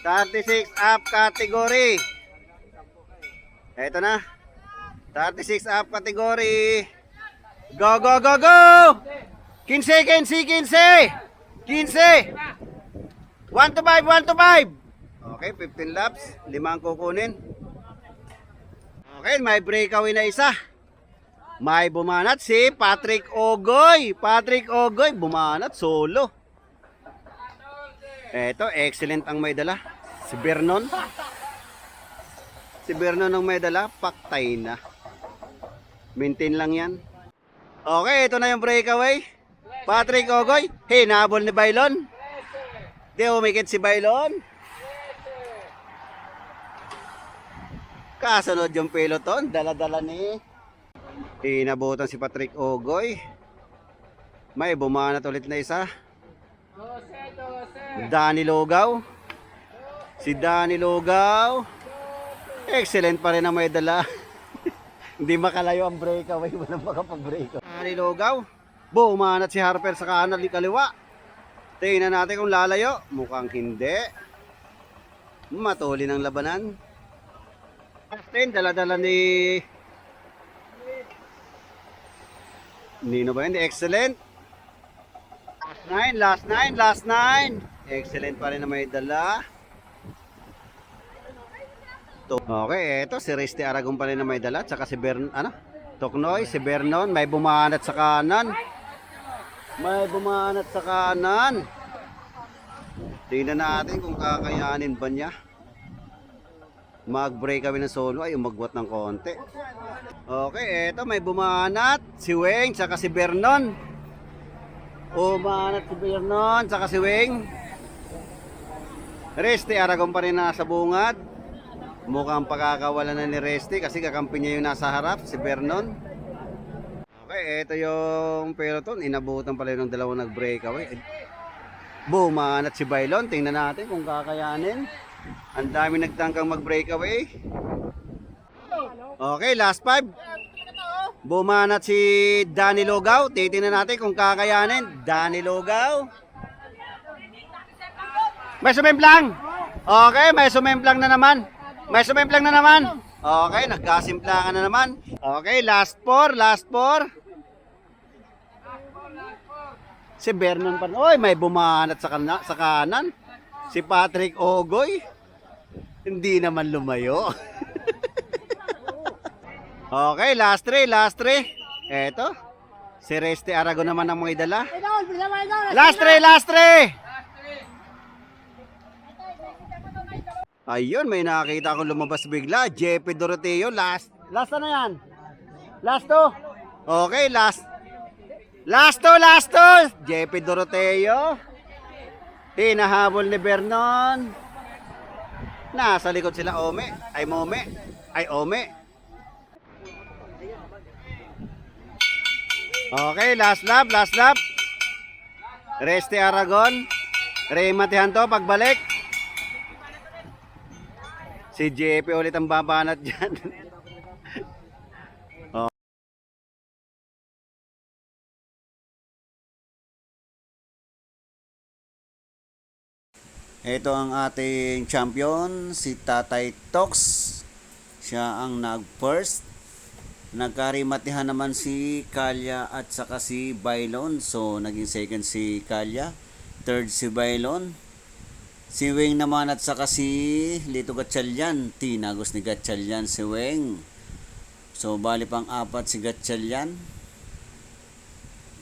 36 up category. Ito na. 36 up category. Go, go, go, go! 15, 15, 15! 15! 1 to 5, 1 to 5! Okay, 15 laps. 5 ang kukunin. Okay, may breakaway na isa. May bumanat si Patrick Ogoy. Patrick Ogoy, bumanat solo. Eto, excellent ang may dala. Si Vernon. Si Vernon ang may dala, paktay na. Maintain lang yan. Okay, ito na yung breakaway. Patrick Ogoy. Hey, nahabol ni Bailon. Di umikit si Bailon. Kasunod yung peloton. Dala-dala ni. Inabutan si Patrick Ogoy. May bumanat ulit na isa. Danny Logaw. Si Danny Logaw. Excellent pa rin ang may dala. Hindi makalayo ang breakaway. Walang makapag-breakaway. Danny Logaw. Bumanat si Harper sa kanan kaliwa. Tingnan natin kung lalayo. Mukhang hindi. Matuli ng labanan. Justin, dala-dala ni Nino ba yun? Excellent. Last nine. Excellent pa rin na may dala. Okay, eto si Reste Aragon pa rin na may dala. Tsaka si Toknoy, si Vernon. May bumanat sa kanan. Tingnan natin kung kakayanin ba niya. Mag-break kami ng solo ay umagwat ng konti. Okay, eto may bumanat. Si Weng, tsaka si Vernon. Bumanat si Vernon, tsaka si Weng. Reste Aragon pa rin nasa bungad. Mukhang pagkakawala na ni Reste kasi kakampi niya yung nasa harap, si Vernon. Okay, eto yung peloton. Inabutan pala yung dalawang nag-breakaway. Bumanat si Bailon. Tingnan natin kung kakayanin. Ang dami nagtangkang mag-breakaway. Okay, last 5. Bumanat si Danny Logaw. Titingnan natin kung kakayanin. Danny Logaw. May sumemplang. Okay, may sumemplang na naman. Okay, nagkasimplangan na naman. Okay, last 4. Si Vernon pa. Oy, may bumanat sa kanan. Si Patrick Ogoy. Hindi naman lumayo. Okay, last 3. Eto. Si Reste Aragon naman ang mga idala. Last 3. Ayun, may nakita akong lumabas bigla. JP Doroteo, last na yan. Last 2. Okay, last 2. JP Doroteo. Hinahabol ni Vernon. Nasa likod sila Ome. Okay, last lap. Reste Aragon. Ray Matihanto, pagbalik. Si JP ulit ang babanat dyan. Ito ang ating champion, si Tatay Tox. Siya ang nag-first. Nagkarimatihan naman si Kalya at saka si Bailon. So, naging second si Kalya. Third si Bailon. Si Weng naman at saka si Lito Gatchalian. Tinagos ni Gatchalian si Weng. So, bali pang 4 si Gatchalian.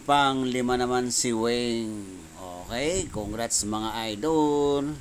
Pang 5 naman si Weng. Okay, congrats mga idol.